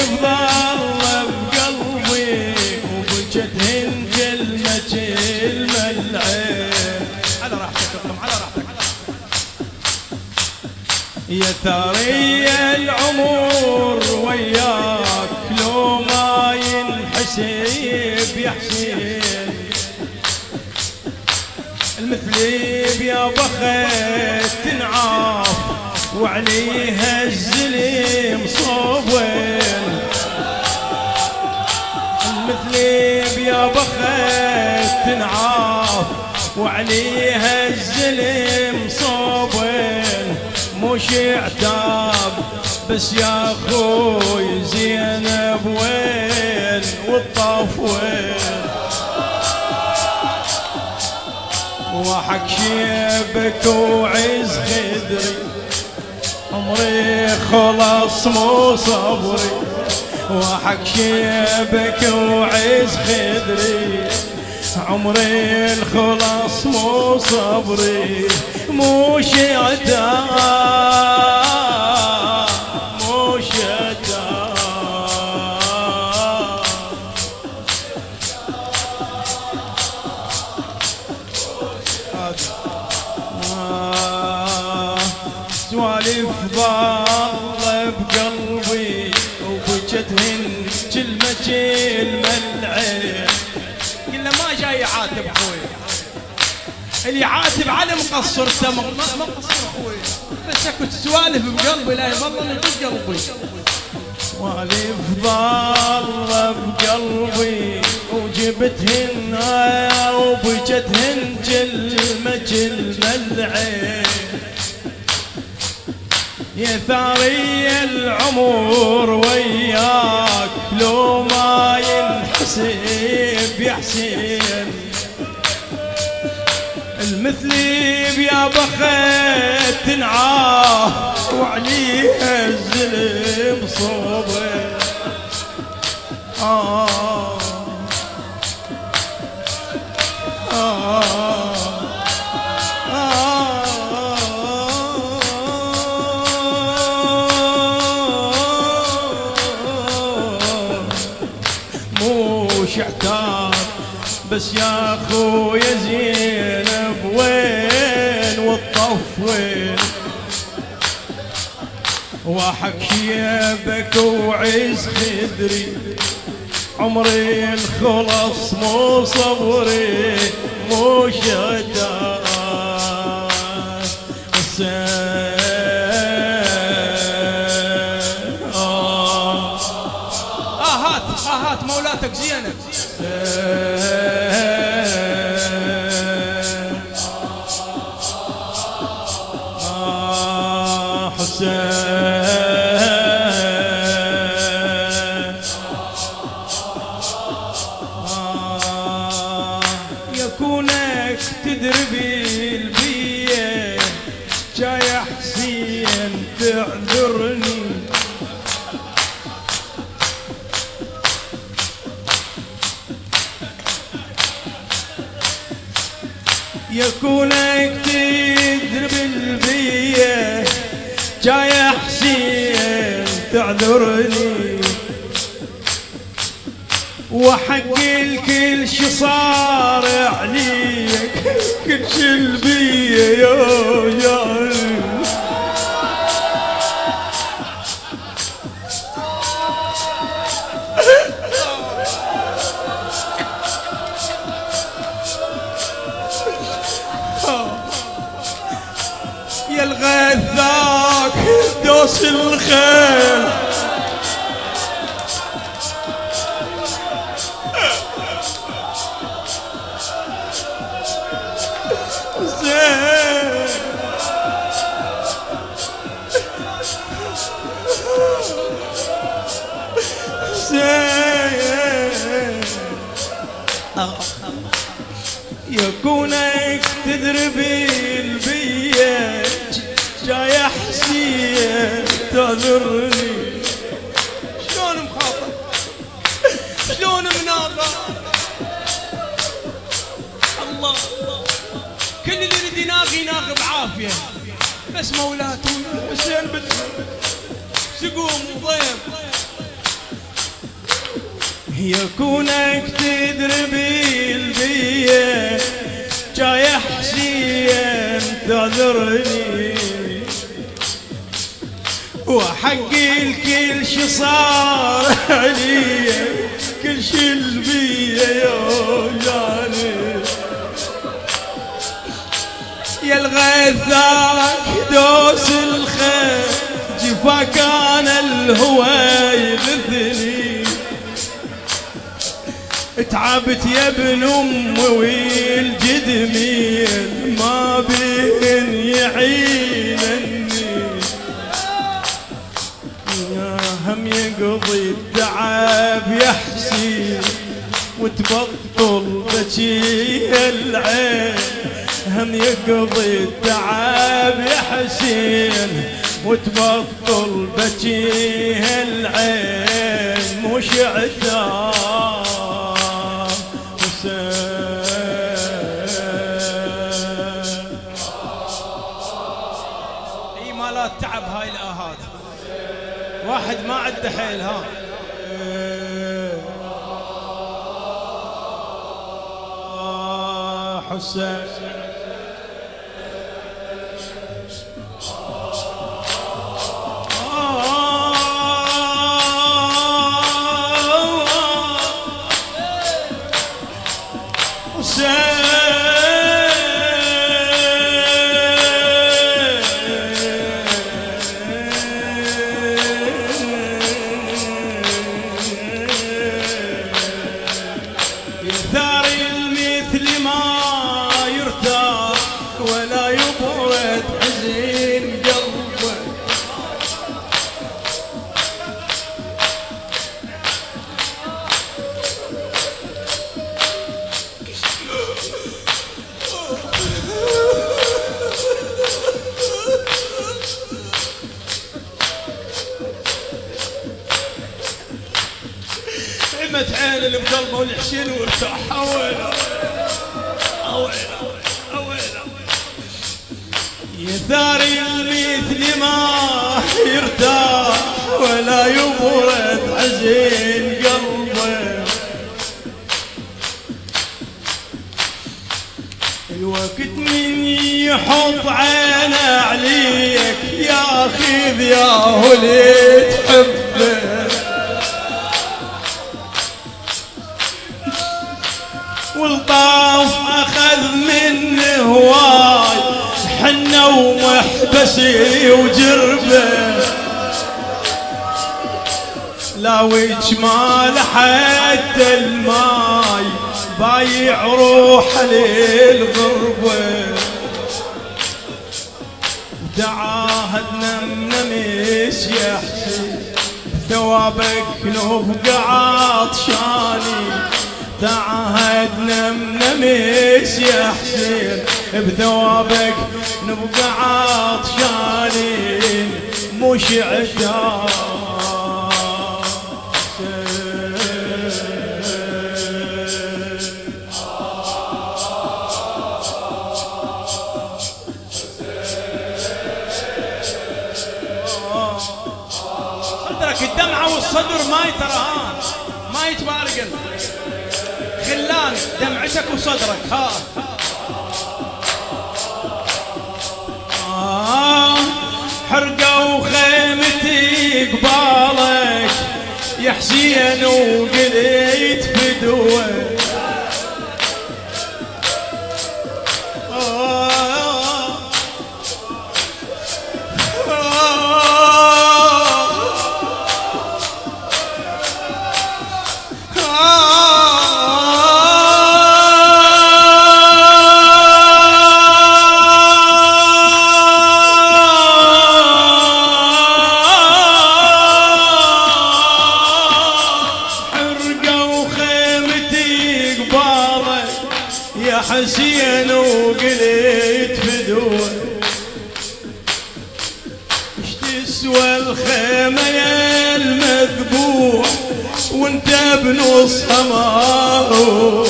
فضل بقلبي وبجدهن كلمة العين. على راحتك اطلم على راحتك. يا ثري العمر وياك لو ما ينحسب يا حسين، المثلي بيا بخت تنعاف وعليها الزلم صوبين، المثلي بيا بخت تنعاف وعليها الزلم صوبين، مش عتاب بس يا اخوي زينب وين والطاف وين، وحق شيبك وعز خدري عمري خلص مو صبري، وحق شيبك وعز خدري عمري الخلص مو صبري، مو شتاء مو شتاء. سوالف ضل بقلبي وبجتهن كلمة العين. قلنا ما جاي يعاتب اخوي، اللي يعاتب على مقصر تم ما قصر اخوي، بس اكو سوالف بقلبي لا يظل بقلبي. سوالف ضل بقلبي وجبتهن وبجتهن كلمة العين. يا ثري العمر وياك لو ما ينحسب يا حسين، المثلي بيا بخت تنعاه وعليها الزلم صوبه. مش اعتاب بس يا اخويا زينب وين والطف وين، وحق شيبك وعز خدري عمري الخلص مو صبري، مو شتاء هات مولاتك زينب. حسين يكونك تدربي البيه جاي حسين تعذرني، يكونك تدرب البيه جاي حسين تعذرني، وحق الكل شي صار عليك كل شي البيه يا يا الغثاك دوس الخيل، يكونك تدربي البيه جاي حسين تعذرني، شلون مخاطر شلون مناظر الله، كل اللي يريد يناغي بعافيه، بس مولاته الحسين سقوم وضيم يكونك تدري البيه جاي حسين تعذرني وحقي الكل شي صار علي كل شي البيه يوجعني يا الغيثاك دوس الخير جفا كان الهوى يغثني تعبت يا ابن امي والجد مين ما بين يعينني يا هم يقضي التعب يا حسين وتبطل بكي العين هم يقضي التعب يا حسين وتبطل بكي العين مش عتاب اي مالات تعب هاي الاهات واحد ما عنده حيل ها حسين عمت عين اللي بقلبه والحسين وارتاح اويله اويله اويله يثاري المثل ما يرتاح ولا يبرد حزين قلبه الوقت من يحط عينه عليك ياخذ ياهو اللي تحبه والطاف اخذ منه هواي حنه ومحبسي وجربه لا وجمال حتى الماي بايع روحه للغربه دعاهدنا منمس يا حسين ثوابك نبقى عطشاني تعهدنا منمس يا حسين بثوابك نبقى عطشانين مش عتاب صدرك الدمعة والصدر ما يترهان ما يتبارقن خلان دمعتك وصدرك ها حرقوا خيمتي قبالك يا حسين وقليت فدوه حسين وقليت فدوه اش تسوى الخيمة يا المذبوح وانت بنصها ما هو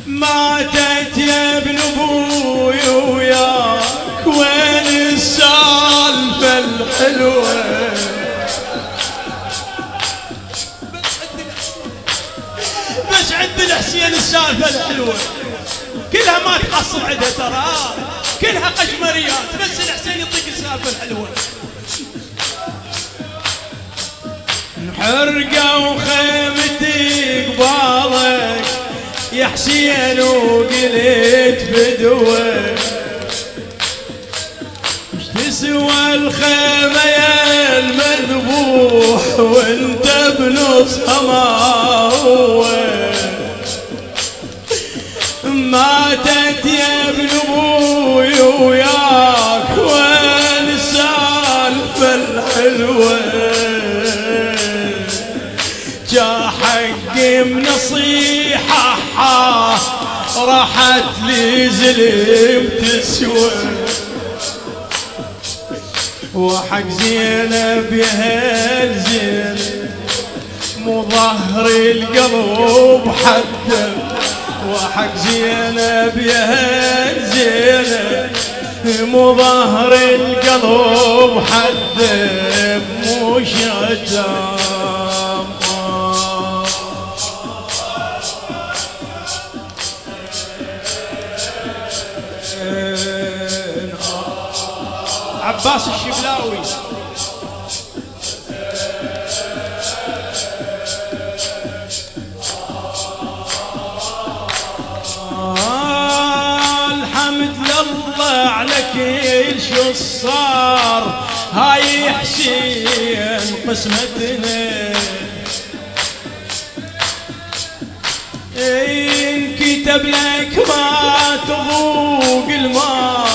ماتت يا ابن ابوي وياك وين السالفة الحلوة الحسين السالفة الحلوة كلها ما تحصل عندها ترى، كلها قشمريات، بس الحسين يعطيك السالفة الحلوة. حرقة وخيمتي قبالك يا حسين وقلت فدوة، ايش تسوى الخيمة يا المذبوح وانت بنصها ما هو، ماتت يا ابن ابوي وياك وين السالفة الحلوة، جا حقي بنصيحة راحت لي زلم تسوى، وحق زينب يا هل زين مو ظهر القلب حده، وحق زينب يا هل زينب مو ظهر القلب حده مو شتام. عباس الشبلاوي الحمد لله على كل شو صار، هاي حسين قسمتنا، إن كتب لك ما تذوق الماء،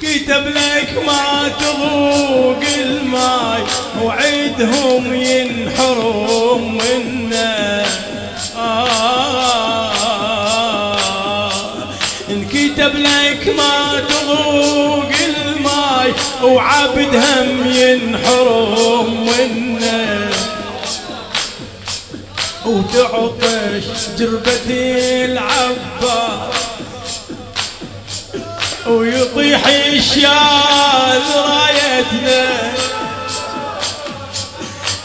كتب لك ما تذوق الماي وعدهم ينحرم منا، إن كتب لك ما تذوق الماي وعبدهم ينحرم منا، وتعطش جربة العباس ويطيح الشال رايتنا،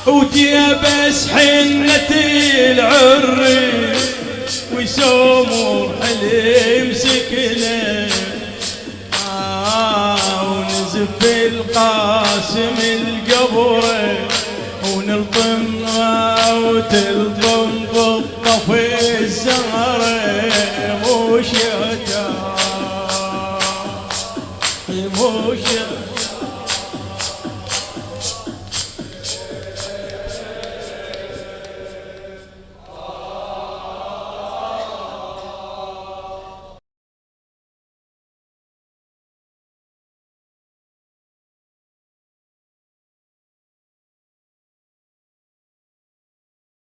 وتيبس حنة العري ويسومر حلم سكنه، ونزف القاسم القبر ونلطم وتلطم بالطفي الزهره مو شتاء.